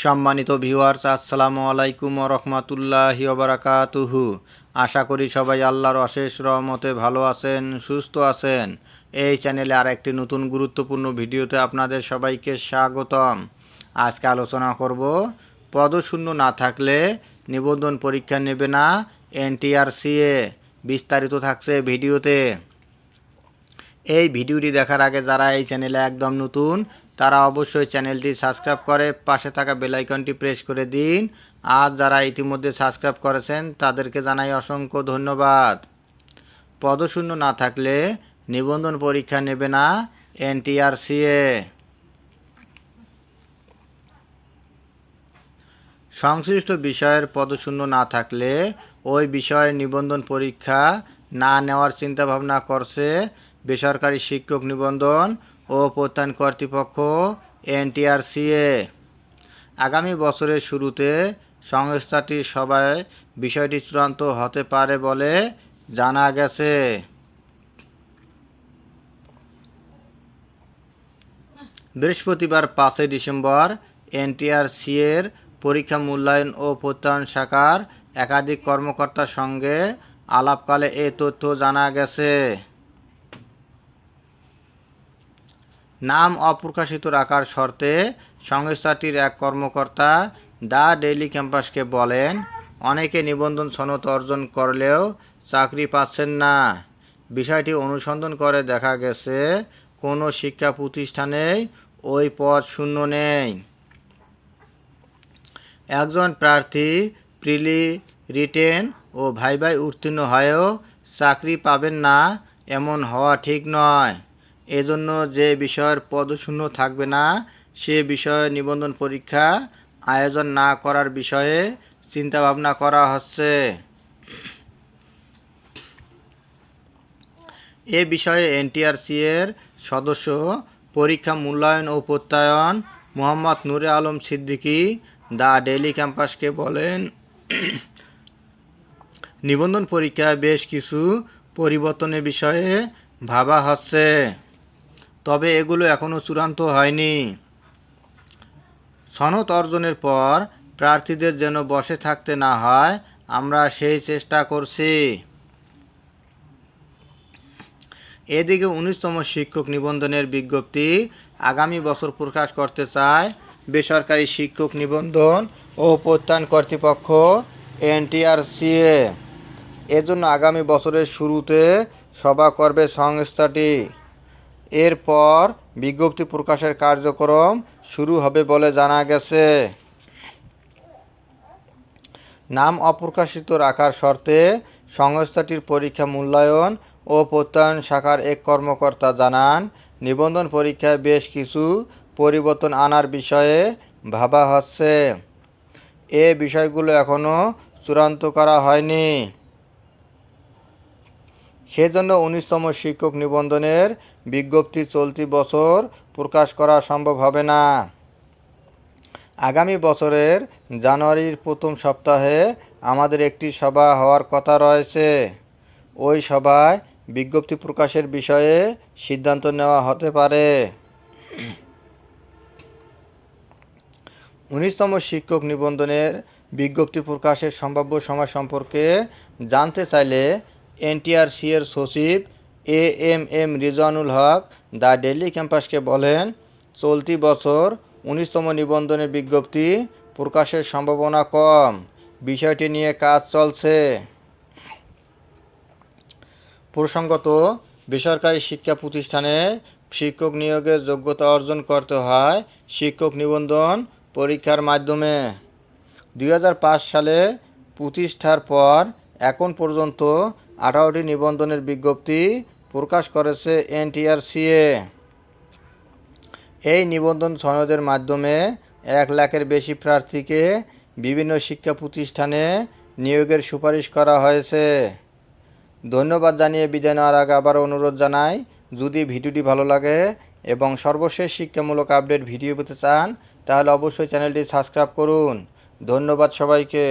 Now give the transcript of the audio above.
সম্মানিত ভিউয়ার্স, আসসালামু আলাইকুম ওয়া রাহমাতুল্লাহি ওয়া বারাকাতুহু। আশা করি সবাই আল্লাহর অশেষ রহমতে ভালো আছেন, সুস্থ আছেন। এই চ্যানেলে আর একটি নতুন গুরুত্বপূর্ণ ভিডিওতে আপনাদের সবাইকে স্বাগতম। আজকে আলোচনা করব পদশূন্য না থাকলে নিবন্ধন পরীক্ষা নেবে না এনটিআরসিএ। বিস্তারিত থাকছে ভিডিওতে। এই ভিডিওটি দেখার আগে যারা এই চ্যানেলে একদম নতুন তারা অবশ্যই চ্যানেলটি সাবস্ক্রাইব করে পাশে থাকা বেল আইকনটি প্রেস করে দিন। আর যারা ইতিমধ্যে সাবস্ক্রাইব করেছেন তাদেরকে জানাই অসংখ্য ধন্যবাদ। পদশূন্য না থাকলে নিবন্ধন পরীক্ষা নেবে না এনটিআরসিএ। সংশ্লিষ্ট বিষয়ের পদশূন্য না থাকলে ওই বিষয়ের নিবন্ধন পরীক্ষা না নেওয়ার চিন্তাভাবনা করছে বেসরকারি শিক্ষক নিবন্ধন ও প্রত্যয়ন কর্তৃপক্ষ এনটিআরসিএ। আগামী বছরের শুরুতে সংস্থাটির সভায় বিষয়টি চূড়ান্ত হতে পারে বলে জানা গেছে। বৃহস্পতিবার 5 ডিসেম্বর এনটিআরসিএর পরীক্ষা মূল্যায়ন ও প্রত্যয়ন শাখার একাধিক কর্মকর্তার সঙ্গে আলাপকালে এ তথ্য জানা গেছে। নাম অপ্রকাশিত রাখার শর্তে সংস্থাটির এক কর্মকর্তা দ্য ডেইলি ক্যাম্পাসকে বলেন, অনেকে নিবন্ধন সনদ অর্জন করলেও চাকরি পাচ্ছেন না। বিষয়টি অনুসন্ধান করে দেখা গেছে কোনো শিক্ষা প্রতিষ্ঠানেই ওই পদ শূন্য নেই। একজন প্রার্থী প্রিলি, রিটেন ও ভাইভায় উত্তীর্ণ হয়েও চাকরি পাবেন না এমন হওয়া ঠিক নয়। এজন্য যে বিষয়ের পদশূন্য থাকবে না সে বিষয়ে নিবন্ধন পরীক্ষা আয়োজন না করার বিষয়ে চিন্তাভাবনা করা হচ্ছে। এ বিষয়ে এনটিআরসিএর সদস্য পরীক্ষা মূল্যায়ন ও প্রত্যয়ন মোহাম্মদ নূরে আলম সিদ্দিকী দ্য ডেইলি ক্যাম্পাসকে বলেন, নিবন্ধন পরীক্ষায় বেশ কিছু পরিবর্তনের বিষয়ে ভাবা হচ্ছে, তবে এগুলো এখনও চূড়ান্ত হয়নি। সনদ অর্জনের পর প্রার্থীদের যেন বসে থাকতে না হয়, আমরা সেই চেষ্টা করছি। এদিকে 19তম শিক্ষক নিবন্ধনের বিজ্ঞপ্তি আগামী বছর প্রকাশ করতে চায় বেসরকারি শিক্ষক নিবন্ধন ও প্রত্যয়ন কর্তৃপক্ষ এনটিআরসিএ। এজন্য আগামী বছরের শুরুতে সভা করবে সংস্থাটি। এরপর বিজ্ঞপ্তি প্রকাশের কার্যক্রম শুরু হবে বলে জানা গেছে। নাম অপ্রকাশিত রাখার শর্তে সংস্থাটির পরীক্ষা মূল্যায়ন ও প্রত্যয়ন শাখার এক কর্মকর্তা জানান, নিবন্ধন পরীক্ষায় বেশ কিছু পরিবর্তন আনার বিষয়ে ভাবা হচ্ছে। এ বিষয়গুলো এখনও চূড়ান্ত করা হয়নি। সেজন্য 19তম শিক্ষক নিবন্ধনের বিজ্ঞপ্তি চলতি বছর প্রকাশ করা সম্ভব হবে না। আগামী বছরের জানুয়ারির প্রথম সপ্তাহে আমাদের একটি সভা হওয়ার কথা রয়েছে। ওই সভায় বিজ্ঞপ্তি প্রকাশের বিষয়ে সিদ্ধান্ত নেওয়া হতে পারে। 19তম শিক্ষক নিবন্ধনের বিজ্ঞপ্তি প্রকাশের সম্ভাব্য সময় সম্পর্কে জানতে চাইলে এনটিআরসিএর সচিব AMM Rizwanul Haque the Daily ক্যাম্পাসকে বলেন, চলতি বছর 19তম নিবন্ধনের বিজ্ঞপ্তি প্রকাশের সম্ভাবনা কম। বিষয়টি নিয়ে কাজ চলছে। প্রসঙ্গত, বেসরকারি শিক্ষা প্রতিষ্ঠানে শিক্ষক নিয়োগের যোগ্যতা অর্জন করতে হয় শিক্ষক নিবন্ধন পরীক্ষার মাধ্যমে। 2005 সালে প্রতিষ্ঠার পর এখন পর্যন্ত 18টি নিবন্ধনের বিজ্ঞপ্তি প্রকাশ করেছে এনটিআরসিএ। এই নিবন্ধন সনদের মাধ্যমে 1 লাখের বেশি প্রার্থীকে বিভিন্ন শিক্ষা প্রতিষ্ঠানে নিয়োগের সুপারিশ করা হয়েছে। ধন্যবাদ জানিয়ে বিদায় নেওয়ার আগে আবার অনুরোধ জানাই, যদি ভিডিওটি ভালো লাগে এবং সর্বশেষ শিক্ষামূলক আপডেট ভিডিও পেতে চান তাহলে অবশ্যই চ্যানেলটি সাবস্ক্রাইব করুন। ধন্যবাদ সবাইকে।